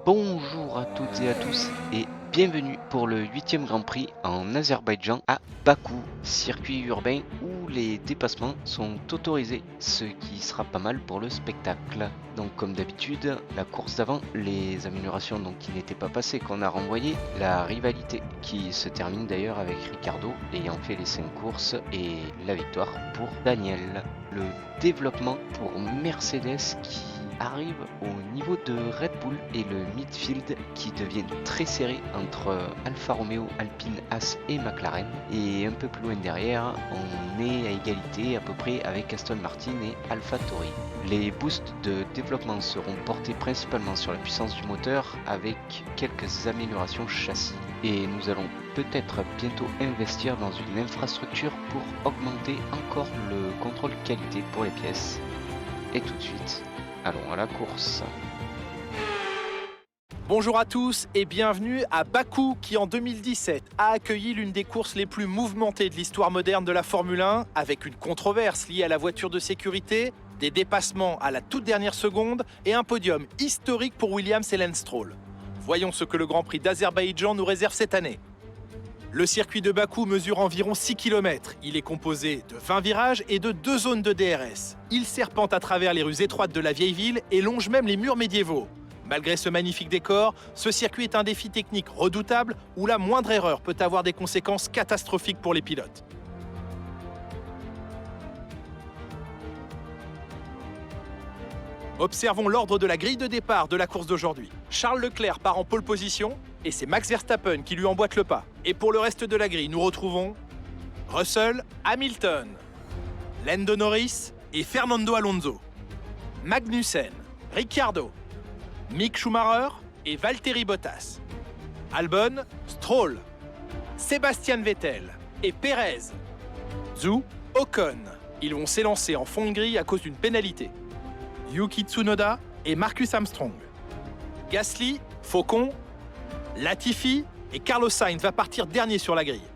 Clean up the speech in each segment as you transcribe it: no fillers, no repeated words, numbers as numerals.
Bonjour à toutes et à tous et bienvenue pour le 8e Grand Prix en Azerbaïdjan à Bakou, circuit urbain où les dépassements sont autorisés, ce qui sera pas mal pour le spectacle. Donc comme d'habitude, la course d'avant, les améliorations qui n'étaient pas passées qu'on a renvoyées, la rivalité qui se termine d'ailleurs avec Ricardo ayant fait les 5 courses et la victoire pour Daniel. Le développement pour Mercedes qui arrive au niveau de Red Bull et le midfield qui deviennent très serrés entre Alfa Romeo, Alpine, As et McLaren. Et un peu plus loin derrière, on est à égalité à peu près avec Aston Martin et AlphaTauri. Les boosts de développement seront portés principalement sur la puissance du moteur avec quelques améliorations châssis. Et nous allons peut-être bientôt investir dans une infrastructure pour augmenter encore le contrôle qualité pour les pièces. Et tout de suite, allons à la course. Bonjour à tous et bienvenue à Bakou qui en 2017 a accueilli l'une des courses les plus mouvementées de l'histoire moderne de la Formule 1 avec une controverse liée à la voiture de sécurité, des dépassements à la toute dernière seconde et un podium historique pour Williams et Lance Stroll. Voyons ce que le Grand Prix d'Azerbaïdjan nous réserve cette année. Le circuit de Bakou mesure environ 6 km. Il est composé de 20 virages et de 2 zones de DRS. Il serpente à travers les rues étroites de la vieille ville et longe même les murs médiévaux. Malgré ce magnifique décor, ce circuit est un défi technique redoutable où la moindre erreur peut avoir des conséquences catastrophiques pour les pilotes. Observons l'ordre de la grille de départ de la course d'aujourd'hui. Charles Leclerc part en pole position et c'est Max Verstappen qui lui emboîte le pas. Et pour le reste de la grille, nous retrouvons Russell, Hamilton, Lando Norris et Fernando Alonso, Magnussen, Ricciardo, Mick Schumacher et Valtteri Bottas, Albon, Stroll, Sébastien Vettel et Perez, Zhou, Ocon. Ils vont s'élancer en fond de grille à cause d'une pénalité. Yuki Tsunoda et Marcus Armstrong. Gasly, Faucon, Latifi et Carlos Sainz va partir dernier sur la grille.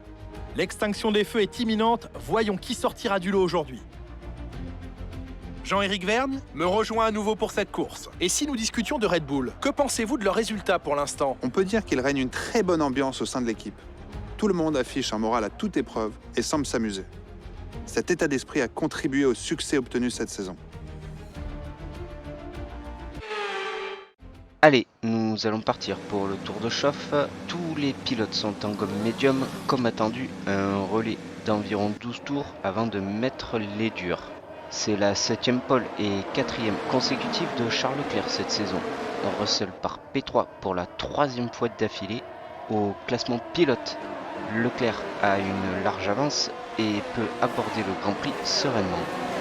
L'extinction des feux est imminente, voyons qui sortira du lot aujourd'hui. Jean-Éric Vergne me rejoint à nouveau pour cette course. Et si nous discutions de Red Bull, que pensez-vous de leurs résultats pour l'instant ? On peut dire qu'il règne une très bonne ambiance au sein de l'équipe. Tout le monde affiche un moral à toute épreuve et semble s'amuser. Cet état d'esprit a contribué au succès obtenu cette saison. Allez, nous allons partir pour le tour de chauffe. Tous les pilotes sont en gomme médium, comme attendu, un relais d'environ 12 tours avant de mettre les durs. C'est la 7e pole et 4e consécutive de Charles Leclerc cette saison. Russell part P3 pour la 3e fois d'affilée. Au classement pilote, Leclerc a une large avance et peut aborder le Grand Prix sereinement.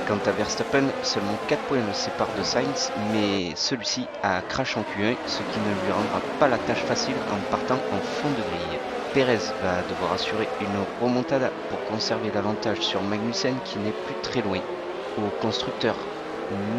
Quant à Verstappen, seulement 4 points le séparent de Sainz, mais celui-ci a crash en Q1, ce qui ne lui rendra pas la tâche facile en partant en fond de grille. Perez va devoir assurer une remontada pour conserver l'avantage sur Magnussen qui n'est plus très loin. Au constructeur,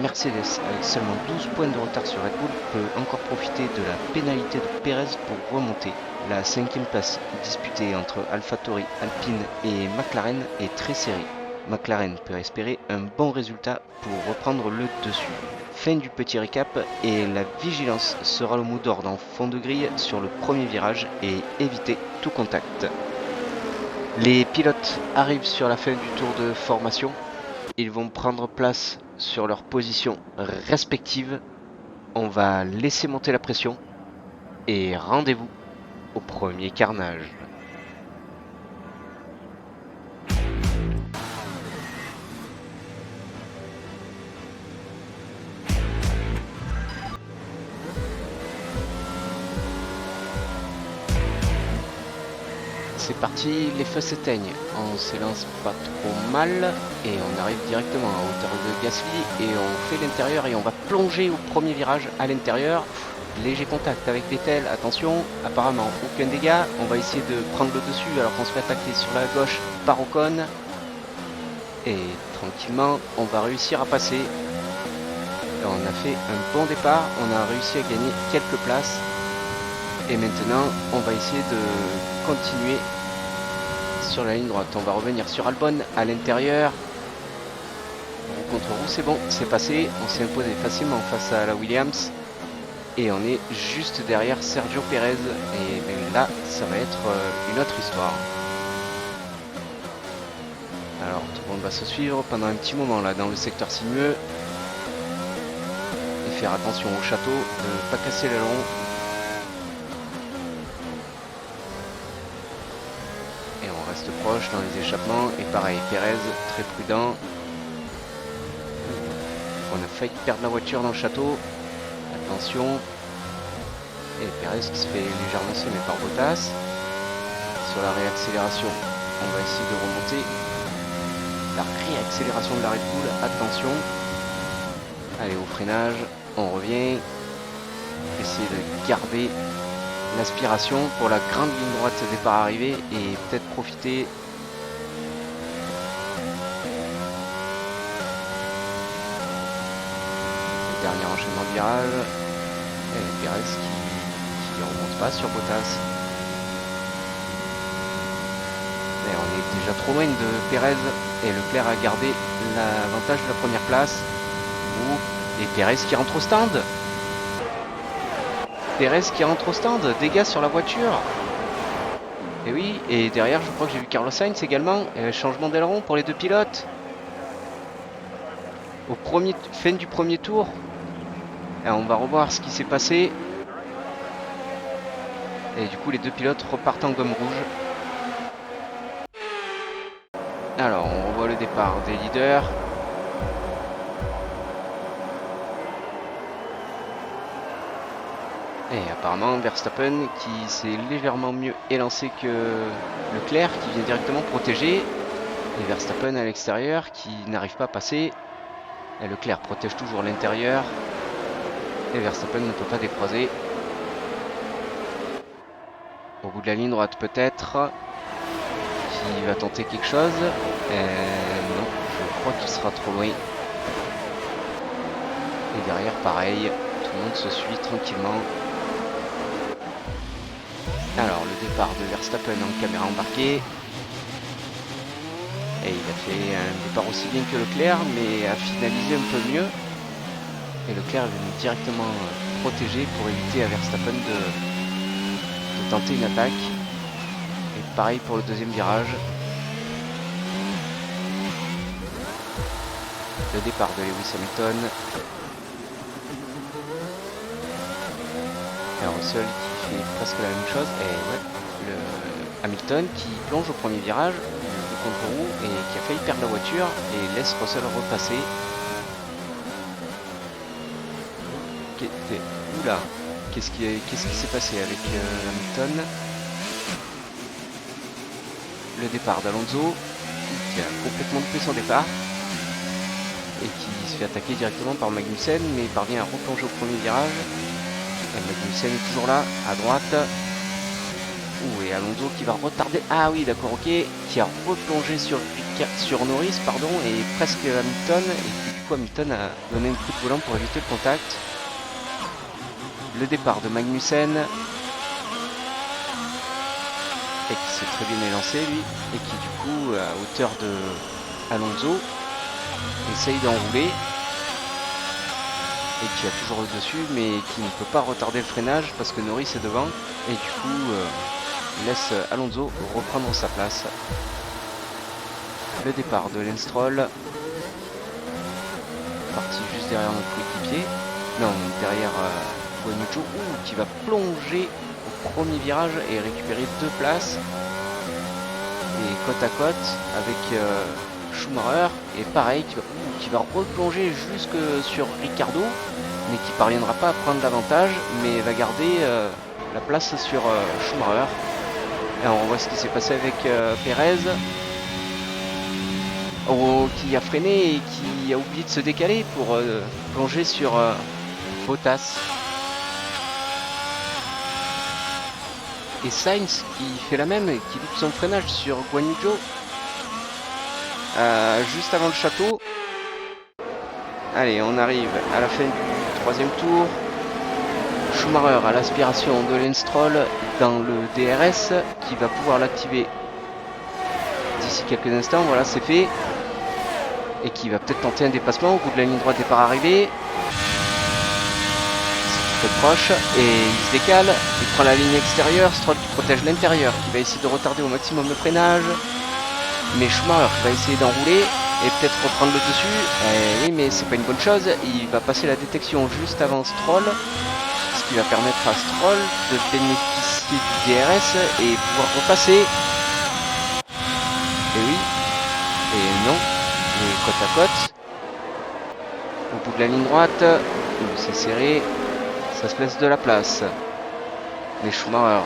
Mercedes, avec seulement 12 points de retard sur Red Bull, peut encore profiter de la pénalité de Perez pour remonter. La 5e place disputée entre AlphaTauri, Alpine et McLaren est très serrée. McLaren peut espérer un bon résultat pour reprendre le dessus. Fin du petit récap et la vigilance sera le mot d'ordre en fond de grille sur le premier virage et éviter tout contact. Les pilotes arrivent sur la fin du tour de formation. Ils vont prendre place sur leurs positions respectives. On va laisser monter la pression et rendez-vous au premier carnage. C'est parti, les feux s'éteignent, on s'élance pas trop mal et on arrive directement à hauteur de Gasly et on fait l'intérieur et on va plonger au premier virage à l'intérieur. Léger contact avec Vettel, attention, apparemment aucun dégât, on va essayer de prendre le dessus alors qu'on se fait attaquer sur la gauche par Ocon et tranquillement on va réussir à passer. On a fait un bon départ, on a réussi à gagner quelques places et maintenant on va essayer de continuer sur la ligne droite. On va revenir sur Albon à l'intérieur. Contre roue, c'est bon, c'est passé. On s'est imposé facilement face à la Williams. Et on est juste derrière Sergio Pérez. Et ben là, ça va être une autre histoire. Alors tout le monde va se suivre pendant un petit moment là dans le secteur sinueux. Et faire attention au château, de ne pas casser l'aileron. Et on reste proche dans les échappements. Et pareil, Pérez, très prudent. On a failli perdre la voiture dans le château. Attention. Et Pérez qui se fait légèrement semer par Bottas. Sur la réaccélération, on va essayer de remonter. La réaccélération de la Red Bull, attention. Allez, au freinage, on revient. Essayer de garder l'aspiration pour la grande ligne droite de départ arrivée et peut-être profiter. Le dernier enchaînement de virage. Et Pérez qui remonte pas sur Bottas. Mais on est déjà trop loin de Pérez et Leclerc a gardé l'avantage de la première place. Et Pérez qui rentre au stand. Pérez qui rentre au stand, dégâts sur la voiture. Et oui, et derrière je crois que j'ai vu Carlos Sainz également. Changement d'aileron pour les deux pilotes. Fin du premier tour. Et on va revoir ce qui s'est passé. Et du coup les deux pilotes repartent en gomme rouge. Alors on revoit le départ des leaders. Et apparemment Verstappen qui s'est légèrement mieux élancé que Leclerc qui vient directement protéger. Et Verstappen à l'extérieur qui n'arrive pas à passer. Et Leclerc protège toujours l'intérieur. Et Verstappen ne peut pas décroiser. Au bout de la ligne droite peut-être. Qui va tenter quelque chose. Non, je crois qu'il sera trop loin. Et derrière pareil, tout le monde se suit tranquillement. Alors le départ de Verstappen en caméra embarquée. Et il a fait un départ aussi bien que Leclerc, mais a finalisé un peu mieux. Et Leclerc est venu directement protéger pour éviter à Verstappen de tenter une attaque. Et pareil pour le deuxième virage. Le départ de Lewis Hamilton. Et Russell qui fait presque la même chose. Et ouais, le Hamilton qui plonge au premier virage de contre-roue et qui a failli perdre la voiture et laisse Russell repasser. Oula, qu'est-ce qui s'est passé avec Hamilton? Le départ d'Alonso qui a complètement loupé son départ et qui se fait attaquer directement par Magnussen mais parvient à replonger au premier virage. Et Magnussen est toujours là, à droite. Et Alonso qui va retarder. Ah oui, d'accord, ok. Qui a replongé sur Norris, pardon, et presque Hamilton. Et du coup, Hamilton a donné un coup de volant pour éviter le contact. Le départ de Magnussen. Et qui s'est très bien élancé, lui. Et qui, du coup, à hauteur de Alonso, essaye d'enrouler. Et qui a toujours le dessus, mais qui ne peut pas retarder le freinage parce que Norris est devant. Et du coup, laisse Alonso reprendre sa place. Le départ de Lance Stroll. Parti juste derrière notre coéquipier. Non, derrière Guan Yu Zhou, qui va plonger au premier virage et récupérer 2 places. Et côte à côte avec Schumacher. Et pareil, qui va replonger jusque sur Ricciardo, mais qui parviendra pas à prendre l'avantage, mais va garder la place sur Schumacher. Et on voit ce qui s'est passé avec Pérez, qui a freiné et qui a oublié de se décaler pour plonger sur Bottas. Et Sainz qui fait la même et qui loupe son freinage sur Guan Yu Zhou. Juste avant le château. Allez, on arrive à la fin du 3e tour. Schumacher à l'aspiration de Lance Stroll dans le DRS qui va pouvoir l'activer d'ici quelques instants. Voilà, c'est fait. Et qui va peut-être tenter un dépassement au bout de la ligne droite départ arrivée. très proche et il se décale, il prend la ligne extérieure, Stroll qui protège l'intérieur, qui va essayer de retarder au maximum le freinage, mais Schumacher va essayer d'enrouler et peut-être reprendre le dessus. Oui, mais c'est pas une bonne chose, il va passer la détection juste avant Stroll, ce qui va permettre à Stroll de bénéficier du DRS et pouvoir repasser. Et oui, et non, et côte à côte. Au bout de la ligne droite, c'est serré, ça se laisse de la place. Mais Schumacher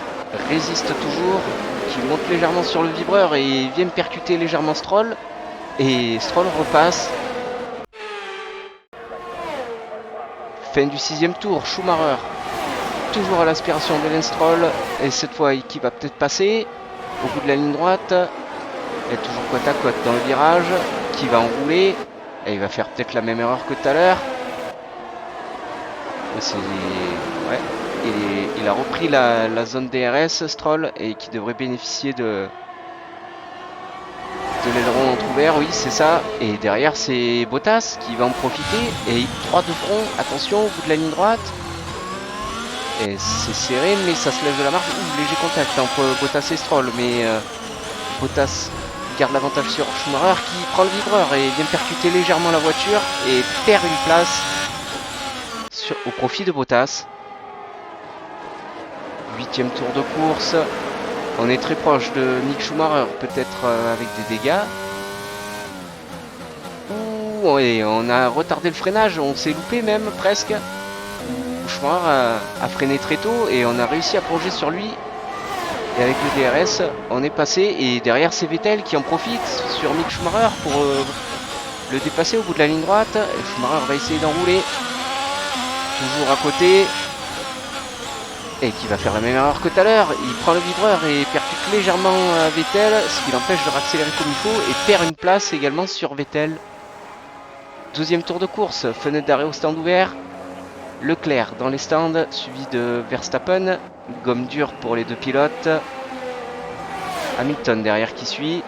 résiste toujours, qui monte légèrement sur le vibreur et vient percuter légèrement Stroll. Et Stroll repasse. Fin du 6e tour, Schumacher toujours à l'aspiration de Lance Stroll. Et cette fois, qui va peut-être passer au bout de la ligne droite. Et toujours côte à côte dans le virage, qui va enrouler. Et il va faire peut-être la même erreur que tout à l'heure. Ouais. Il a repris la zone DRS, Stroll, et qui devrait bénéficier de l'aileron entrouvert, oui c'est ça. Et derrière c'est Bottas qui va en profiter. Et droit de front, attention au bout de la ligne droite. Et c'est serré, mais ça se lève de la marge. Léger contact entre Bottas et Stroll, mais Bottas garde l'avantage sur Schumacher qui prend le vibreur et vient percuter légèrement la voiture et perd une place au profit de Bottas. 8e tour de course. On est très proche de Mick Schumacher, peut-être avec des dégâts. Ouh, et on a retardé le freinage, on s'est loupé même presque. Schumacher a freiné très tôt et on a réussi à plonger sur lui. Et avec le DRS, on est passé et derrière c'est Vettel qui en profite sur Mick Schumacher pour le dépasser au bout de la ligne droite. Et Schumacher va essayer d'enrouler. Toujours à côté. Et qui va faire la même erreur que tout à l'heure. Il prend le vibreur et percute légèrement Vettel, ce qui l'empêche de raccélérer comme il faut et perd une place également sur Vettel. 12e tour de course, fenêtre d'arrêt au stand ouvert. Leclerc dans les stands, suivi de Verstappen. Gomme dure pour les deux pilotes. Hamilton derrière qui suit.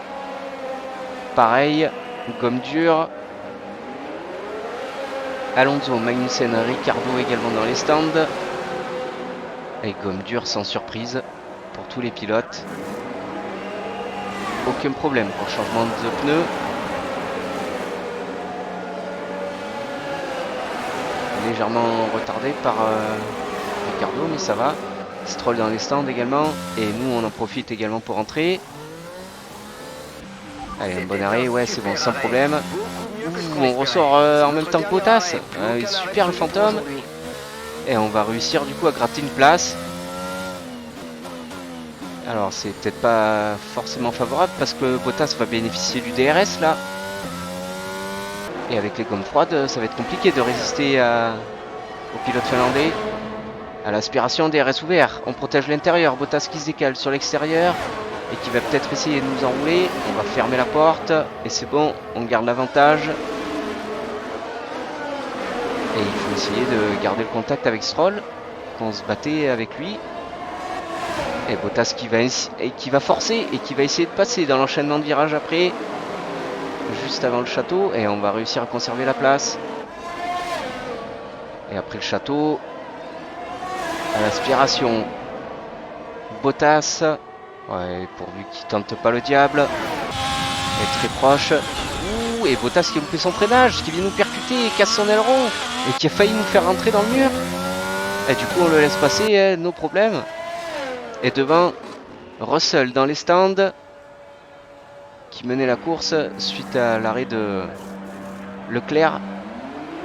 Pareil, gomme dure. Alonso, Magnussen, Ricciardo également dans les stands. Et gomme dure sans surprise pour tous les pilotes. Aucun problème pour changement de pneus. Légèrement retardé par Ricciardo, mais ça va. Stroll dans les stands également. Et nous on en profite également pour entrer. Allez, un bon arrêt, ouais c'est bon, sans problème. On ressort en même temps que Bottas. Super le fantôme. Et on va réussir du coup à gratter une place. Alors c'est peut-être pas forcément favorable parce que Bottas va bénéficier du DRS là. Et avec les gommes froides, ça va être compliqué de résister au pilote finlandais. À l'aspiration, DRS ouvert. On protège l'intérieur. Bottas qui se décale sur l'extérieur. Et qui va peut-être essayer de nous enrouler. On va fermer la porte. Et c'est bon, on garde l'avantage. Et il faut essayer de garder le contact avec Stroll. On se battait avec lui. Et Bottas qui va forcer et qui va essayer de passer dans l'enchaînement de virages après. Juste avant le château. Et on va réussir à conserver la place. Et après le château, à l'aspiration, Bottas. Ouais, pourvu qu'il tente pas le diable. Est très proche. Ouh, et Bottas qui a loupé son freinage, qui vient nous percuter et casse son aileron. Et qui a failli nous faire rentrer dans le mur. Et du coup on le laisse passer, nos problèmes. Et devant, Russell dans les stands, qui menait la course suite à l'arrêt de Leclerc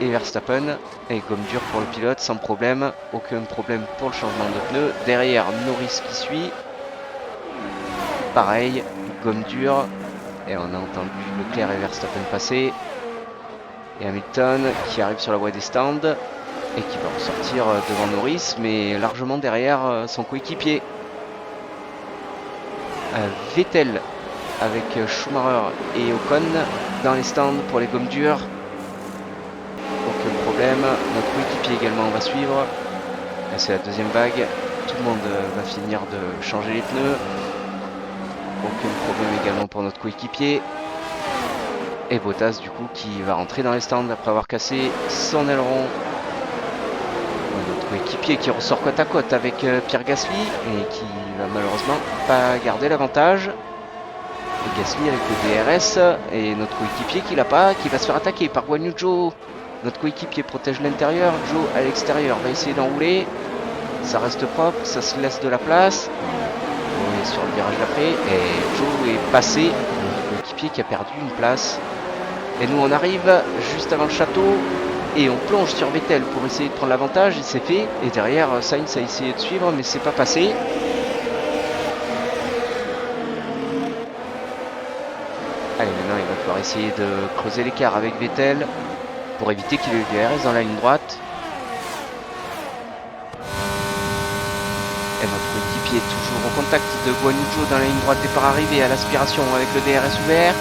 et Verstappen. Et gomme dure pour le pilote sans problème. Aucun problème pour le changement de pneu. Derrière, Norris qui suit. Pareil, gomme dure. Et on a entendu Leclerc et Verstappen passer. Et Hamilton qui arrive sur la voie des stands. Et qui va ressortir devant Norris, mais largement derrière son coéquipier. Vettel avec Schumacher et Ocon dans les stands pour les gommes dures. Aucun problème. Notre coéquipier également va suivre. C'est la deuxième vague. Tout le monde va finir de changer les pneus. Aucun problème également pour notre coéquipier. Et Bottas du coup qui va rentrer dans les stands après avoir cassé son aileron. Notre coéquipier qui ressort côte à côte avec Pierre Gasly et qui va malheureusement pas garder l'avantage. Et Gasly avec le DRS et notre coéquipier qui l'a pas, qui va se faire attaquer par Guan Yu Zhou. Notre coéquipier protège l'intérieur, Zhou à l'extérieur va essayer d'enrouler. Ça reste propre, ça se laisse de la place. On est sur le virage d'après et Zhou est passé, notre coéquipier qui a perdu une place. Et nous on arrive juste avant le château et on plonge sur Vettel pour essayer de prendre l'avantage, il s'est fait. Et derrière Sainz a essayé de suivre mais c'est pas passé. Allez, maintenant il va falloir essayer de creuser l'écart avec Vettel pour éviter qu'il ait eu du DRS dans la ligne droite. Et notre coéquipier est toujours au contact de Guan Yu Zhou dans la ligne droite départ arrivée à l'aspiration avec le DRS ouvert.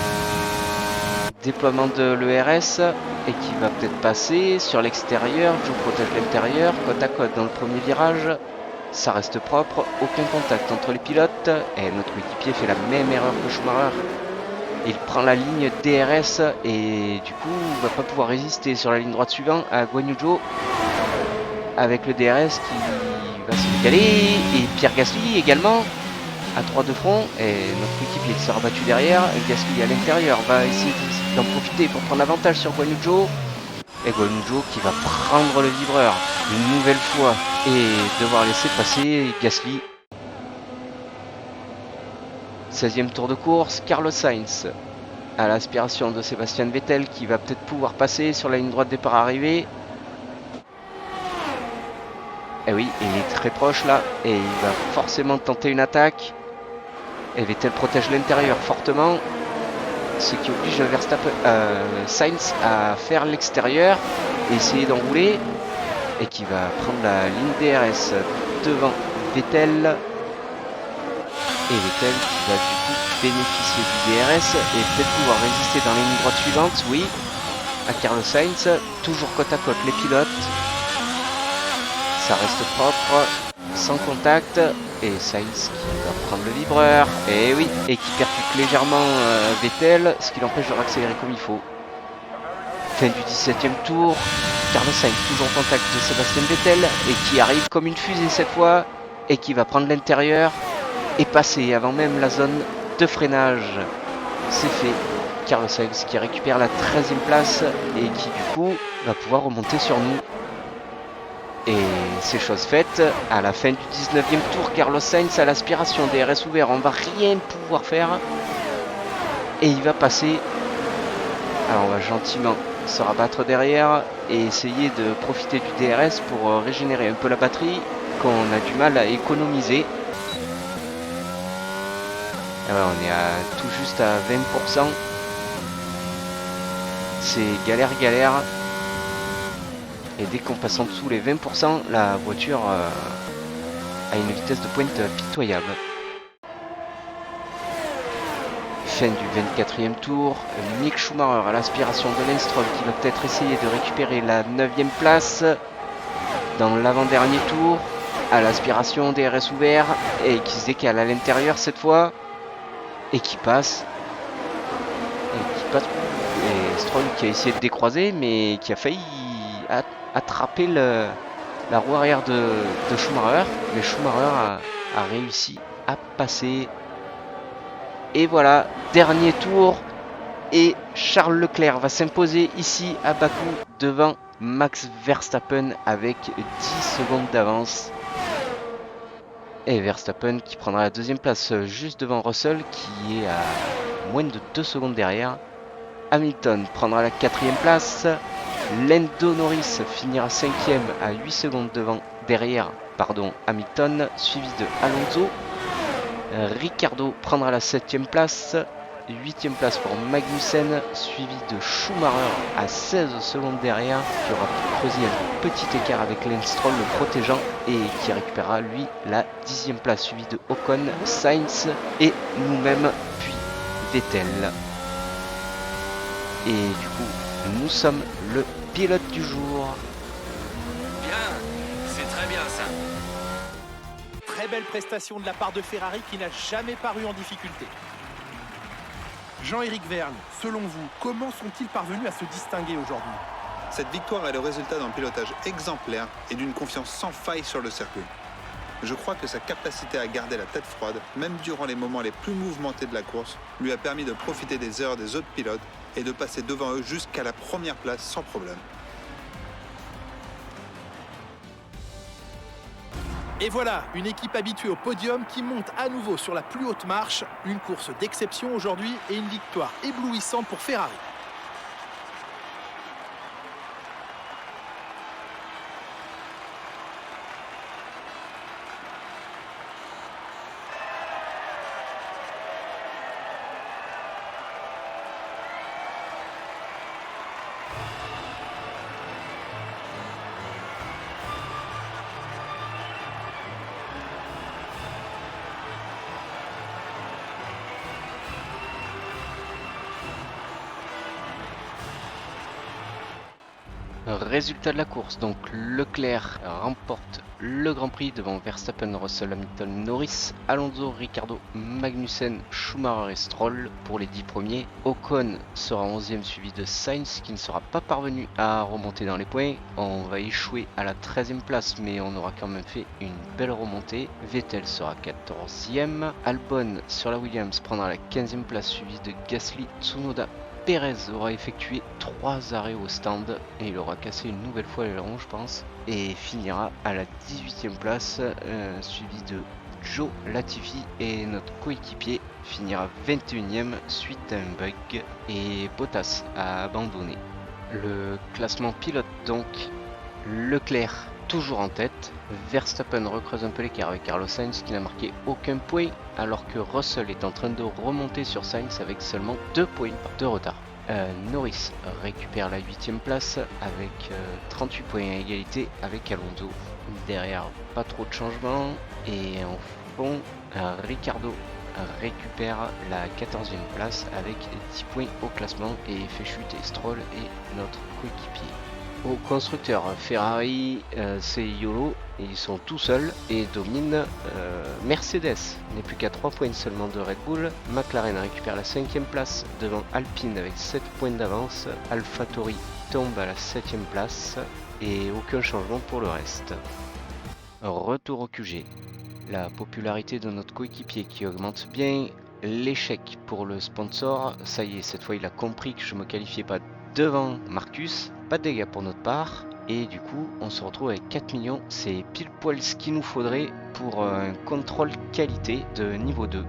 Déploiement de l'ERS et qui va peut-être passer sur l'extérieur. Zhou protège l'intérieur, côte à côte dans le premier virage. Ça reste propre, aucun contact entre les pilotes. Et notre coéquipier fait la même erreur que Schumacher. Il prend la ligne DRS et du coup va pas pouvoir résister sur la ligne droite suivante à Guan Yu Zhou avec le DRS qui va se décaler et Pierre Gasly également à 3 de front et notre équipier qui sera battu derrière. Gasly à l'intérieur va essayer d'en profiter pour prendre l'avantage sur Guan Yu Zhou et Guan Yu Zhou qui va prendre le vibreur une nouvelle fois et devoir laisser passer Gasly. 16e tour de course, Carlos Sainz à l'aspiration de Sébastien Vettel qui va peut-être pouvoir passer sur la ligne droite départ arrivée. Et oui, il est très proche là et il va forcément tenter une attaque. Et Vettel protège l'intérieur fortement, ce qui oblige Sainz à faire l'extérieur et essayer d'enrouler. Et qui va prendre la ligne DRS devant Vettel. Et Vettel qui va du coup bénéficier du DRS et peut-être pouvoir résister dans les lignes droites suivantes, oui, à Carlos Sainz, toujours côte à côte les pilotes. Ça reste propre, sans contact, et Sainz qui va prendre le vibreur, et oui, et qui percute légèrement Vettel, ce qui l'empêche de réaccélérer comme il faut. Fin du 17e tour, Carlos Sainz toujours en contact de Sébastien Vettel, et qui arrive comme une fusée cette fois, et qui va prendre l'intérieur, et passer avant même la zone de freinage. C'est fait. Carlos Sainz qui récupère la 13e place et qui du coup va pouvoir remonter sur nous. Et c'est chose faite. À la fin du 19e tour, Carlos Sainz à l'aspiration DRS ouvert. On va rien pouvoir faire. Et il va passer. Alors on va gentiment se rabattre derrière et essayer de profiter du DRS pour régénérer un peu la batterie qu'on a du mal à économiser. Alors on est à tout juste à 20%. C'est galère. Et dès qu'on passe en dessous les 20%, la voiture a une vitesse de pointe pitoyable. Fin du 24e tour, Mick Schumacher à l'aspiration de Lenstroll qui va peut-être essayer de récupérer la 9e place dans l'avant-dernier tour. À l'aspiration DRS ouvert et qui se décale à l'intérieur cette fois. Et qui passe. Et Stroll qui a essayé de décroiser mais qui a failli attraper la roue arrière de Schumacher. Mais Schumacher a réussi à passer. Et voilà, dernier tour. Et Charles Leclerc va s'imposer ici à Bakou devant Max Verstappen avec 10 secondes d'avance. Et Verstappen qui prendra la 2e place juste devant Russell qui est à moins de 2 secondes derrière. Hamilton prendra la 4e place. Lando Norris finira 5e à 8 secondes derrière Hamilton, suivi de Alonso. Ricciardo prendra la 7e place. 8e place pour Magnussen, suivi de Schumacher à 16 secondes derrière, qui aura creusé un petit écart avec Lance Stroll le protégeant et qui récupérera lui la 10e place, suivi de Ocon, Sainz et nous-mêmes, puis Vettel. Et du coup, nous sommes le pilote du jour. Bien, c'est très bien ça. Très belle prestation de la part de Ferrari qui n'a jamais paru en difficulté. Jean-Éric Vergne, selon vous, comment sont-ils parvenus à se distinguer aujourd'hui ? Cette victoire est le résultat d'un pilotage exemplaire et d'une confiance sans faille sur le circuit. Je crois que sa capacité à garder la tête froide, même durant les moments les plus mouvementés de la course, lui a permis de profiter des erreurs des autres pilotes et de passer devant eux jusqu'à la première place sans problème. Et voilà, une équipe habituée au podium qui monte à nouveau sur la plus haute marche. Une course d'exception aujourd'hui et une victoire éblouissante pour Ferrari. Résultat de la course, donc Leclerc remporte le Grand Prix devant Verstappen, Russell, Hamilton, Norris, Alonso, Ricciardo, Magnussen, Schumacher et Stroll pour les 10 premiers. Ocon sera 11e suivi de Sainz qui ne sera pas parvenu à remonter dans les points. On va échouer à la 13e place mais on aura quand même fait une belle remontée. Vettel sera 14e. Albon sur la Williams prendra la 15e place suivi de Gasly, Tsunoda. Perez aura effectué 3 arrêts au stand et il aura cassé une nouvelle fois l'aileron je pense et finira à la 18e place suivi de Joe Latifi et notre coéquipier finira 21e suite à un bug et Bottas a abandonné. Le classement pilote donc, Leclerc toujours en tête, Verstappen recreuse un peu l'écart avec Carlos Sainz qui n'a marqué aucun point alors que Russell est en train de remonter sur Sainz avec seulement 2 points de retard. Norris récupère la 8e place avec 38 points à égalité avec Alonso. Derrière, pas trop de changements et en fond, Ricciardo récupère la 14e place avec 10 points au classement et fait chuter Stroll et notre coéquipier. Au constructeur, Ferrari, c'est YOLO, ils sont tout seuls et dominent. Mercedes n'est plus qu'à 3 points seulement de Red Bull. McLaren récupère la 5e place devant Alpine avec 7 points d'avance. AlphaTauri tombe à la 7e place et aucun changement pour le reste. Retour au QG. La popularité de notre coéquipier qui augmente bien. L'échec pour le sponsor. Ça y est, cette fois il a compris que je me qualifiais pas devant Marcus. Pas de dégâts pour notre part et du coup on se retrouve avec 4 millions, c'est pile poil ce qu'il nous faudrait pour un contrôle qualité de niveau 2.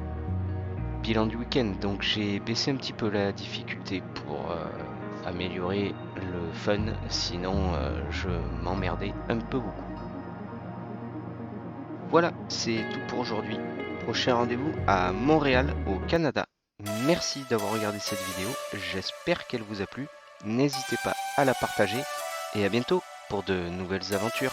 Bilan du week-end, donc j'ai baissé un petit peu la difficulté pour améliorer le fun, sinon je m'emmerdais un peu beaucoup. Voilà, c'est tout pour aujourd'hui. Prochain rendez-vous à Montréal au Canada. Merci d'avoir regardé cette vidéo, j'espère qu'elle vous a plu. N'hésitez pas à la partager et à bientôt pour de nouvelles aventures.